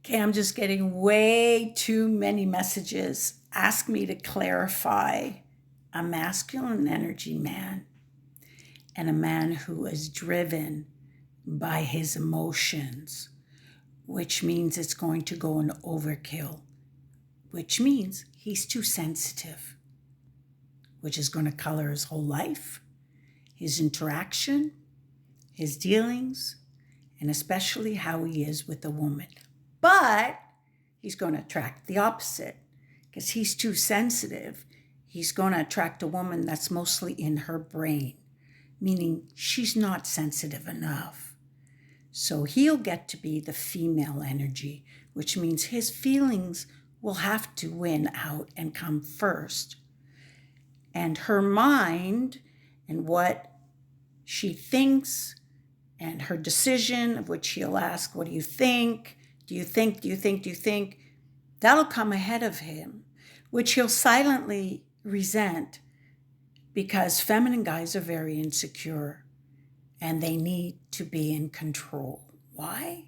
Okay, I'm just getting way too many messages. Ask me to clarify a masculine energy man and a man who is driven by his emotions, which means it's going to go in overkill, which means he's too sensitive, which is going to color his whole life, his interaction, his dealings, and especially how he is with a woman. But he's going to attract the opposite because he's too sensitive. He's going to attract a woman that's mostly in her brain, meaning she's not sensitive enough. So he'll get to be the female energy, which means his feelings will have to win out and come first. And her mind and what she thinks and her decision, of which he'll ask, what do you think? Do you think, do you think, do you think? That'll come ahead of him, which he'll silently resent because feminine guys are very insecure and they need to be in control. Why?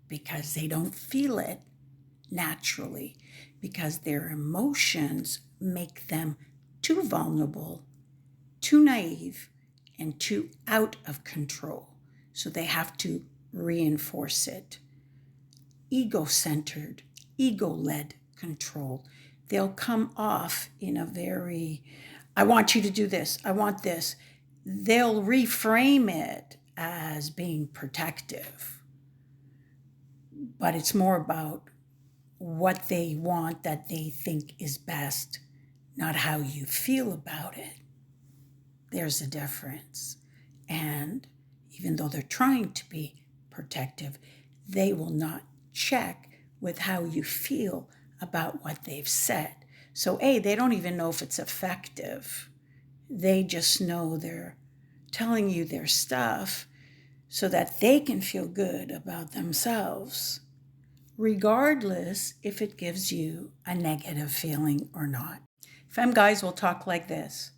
Because they don't feel it naturally, because their emotions make them too vulnerable, too naive, and too out of control. So they have to reinforce it. Ego-centered, ego-led control. They'll come off in a very, I want you to do this, I want this. They'll reframe it as being protective. But it's more about what they want that they think is best, not how you feel about it. There's a difference. And even though they're trying to be protective, they will not check with how you feel about what they've said. So they don't even know if it's effective. They just know they're telling you their stuff so that they can feel good about themselves, regardless if it gives you a negative feeling or not. Femme guys will talk like this.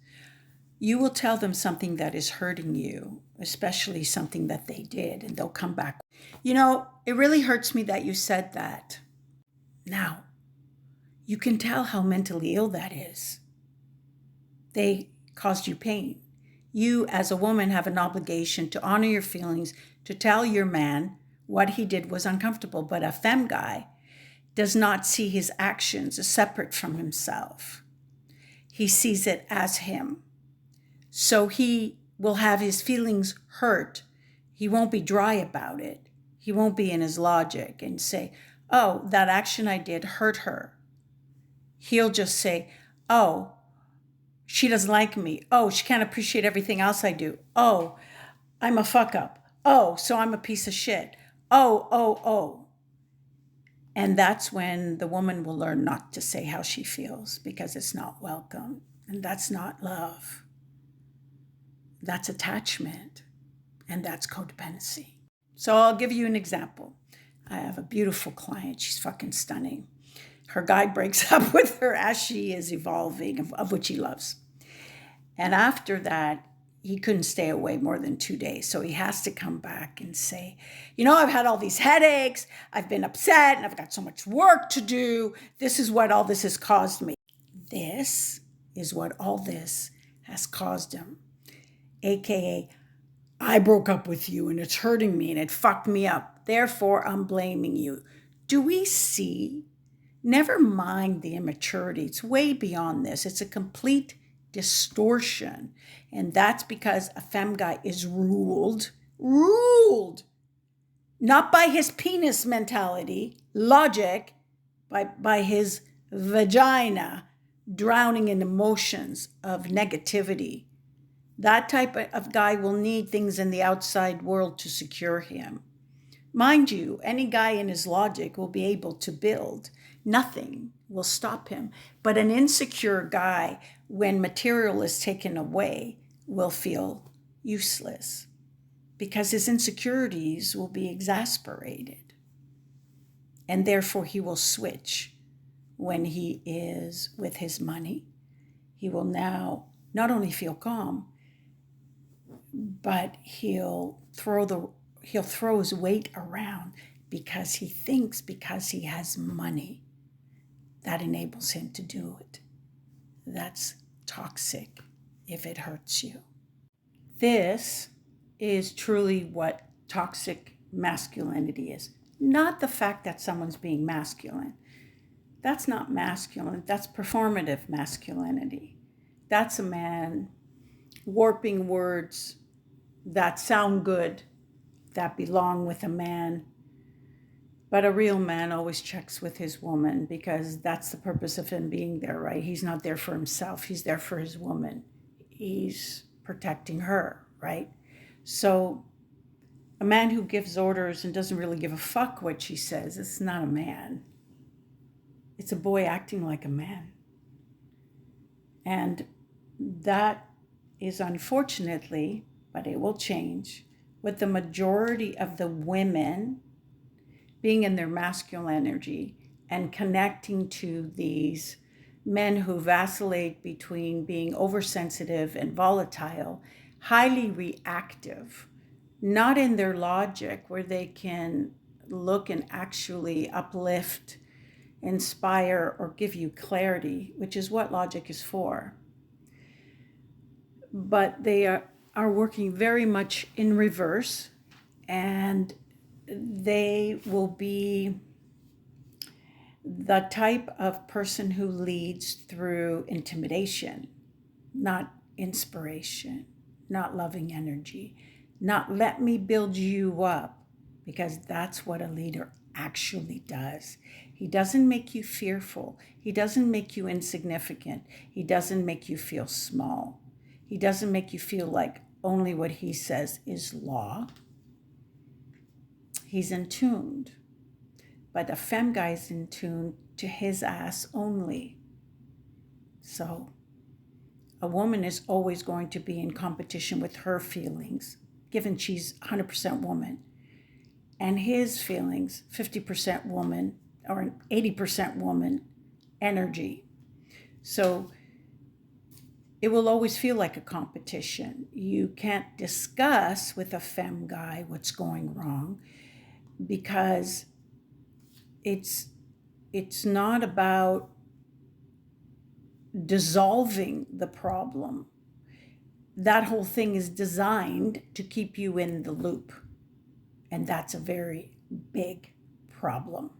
You will tell them something that is hurting you, especially something that they did, and they'll come back. You know, it really hurts me that you said that. Now, you can tell how mentally ill that is. They caused you pain. You, as a woman, have an obligation to honor your feelings, to tell your man what he did was uncomfortable. But a femme guy does not see his actions as separate from himself. He sees it as him. So he will have his feelings hurt. He won't be dry about it. He won't be in his logic and say, oh, that action I did hurt her. He'll just say, oh, she doesn't like me. Oh, she can't appreciate everything else I do. Oh, I'm a fuck up. Oh, so I'm a piece of shit. Oh. And that's when the woman will learn not to say how she feels because it's not welcome. And that's not love. That's attachment, and that's codependency. So I'll give you an example. I have a beautiful client. She's fucking stunning. Her guy breaks up with her as she is evolving, of which he loves. And after that, he couldn't stay away more than 2 days. So he has to come back and say, you know, I've had all these headaches. I've been upset, and I've got so much work to do. This is what all this has caused me. This is what all this has caused him. AKA, I broke up with you and it's hurting me and it fucked me up. Therefore, I'm blaming you. Do we see? Never mind the immaturity. It's way beyond this. It's a complete distortion. And that's because a femme guy is ruled, not by his penis mentality, logic, by his vagina, drowning in emotions of negativity. That type of guy will need things in the outside world to secure him. Mind you, any guy in his logic will be able to build. Nothing will stop him. But an insecure guy, when material is taken away, will feel useless because his insecurities will be exasperated. And therefore, he will switch when he is with his money. He will now not only feel calm, but he'll throw his weight around because he thinks because he has money, that enables him to do it. That's toxic if it hurts you. This is truly what toxic masculinity is. Not the fact that someone's being masculine. That's not masculine. That's performative masculinity. That's a man warping words that sound good, that belong with a man. But a real man always checks with his woman because that's the purpose of him being there, right? He's not there for himself. He's there for his woman. He's protecting her, right? So a man who gives orders and doesn't really give a fuck what she says, it's not a man. It's a boy acting like a man. And that is unfortunately, but it will change, with the majority of the women being in their masculine energy and connecting to these men who vacillate between being oversensitive and volatile, highly reactive, not in their logic where they can look and actually uplift, inspire, or give you clarity, which is what logic is for. But they are working very much in reverse, and they will be the type of person who leads through intimidation, not inspiration, not loving energy, not let me build you up, because that's what a leader actually does. He doesn't make you fearful. He doesn't make you insignificant. He doesn't make you feel small. He doesn't make you feel like only what he says is law. He's in tuned. But a femme guy is in tune to his ass only. So a woman is always going to be in competition with her feelings, given she's 100% woman. And his feelings, 50% woman or 80% woman energy. So it will always feel like a competition. You can't discuss with a femme guy what's going wrong because it's not about dissolving the problem. That whole thing is designed to keep you in the loop. And that's a very big problem.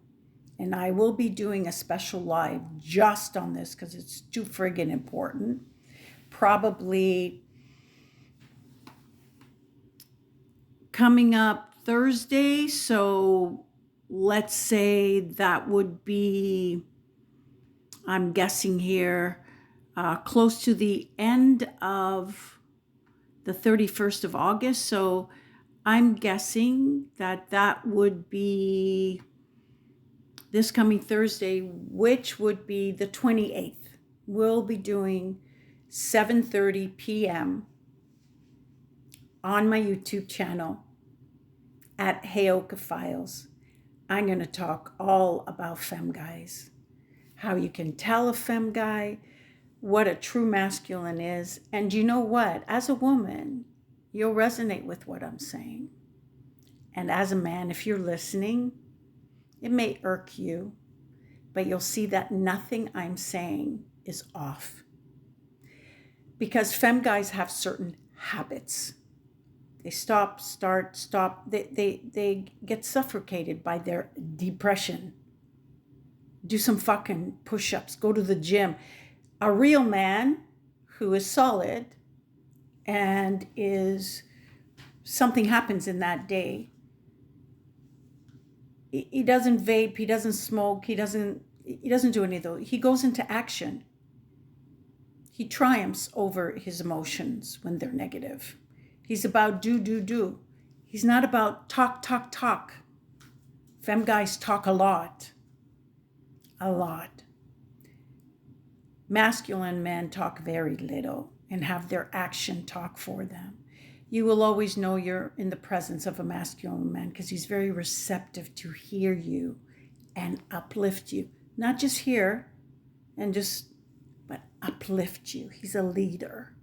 And I will be doing a special live just on this because it's too friggin' important. Probably coming up Thursday. So let's say that would be, I'm guessing here, close to the end of the 31st of August. So I'm guessing that that would be this coming Thursday, which would be the 28th. We'll be doing 7:30 p.m. on my YouTube channel at Heyoka Files. I'm going to talk all about femme guys, how you can tell a femme guy, what a true masculine is. And you know what? As a woman, you'll resonate with what I'm saying. And as a man, if you're listening, it may irk you, but you'll see that nothing I'm saying is off. Because femme guys have certain habits. They stop, start, stop. They get suffocated by their depression. Do some fucking push-ups. Go to the gym. A real man who is solid and is something happens in that day. He doesn't vape. He doesn't smoke. He doesn't do any of those. He goes into action. He triumphs over his emotions when they're negative. He's about do. He's not about talk. Femme guys talk a lot. A lot. Masculine men talk very little and have their action talk for them. You will always know you're in the presence of a masculine man because he's very receptive to hear you and uplift you. Not just hear and just, but uplift you. He's a leader.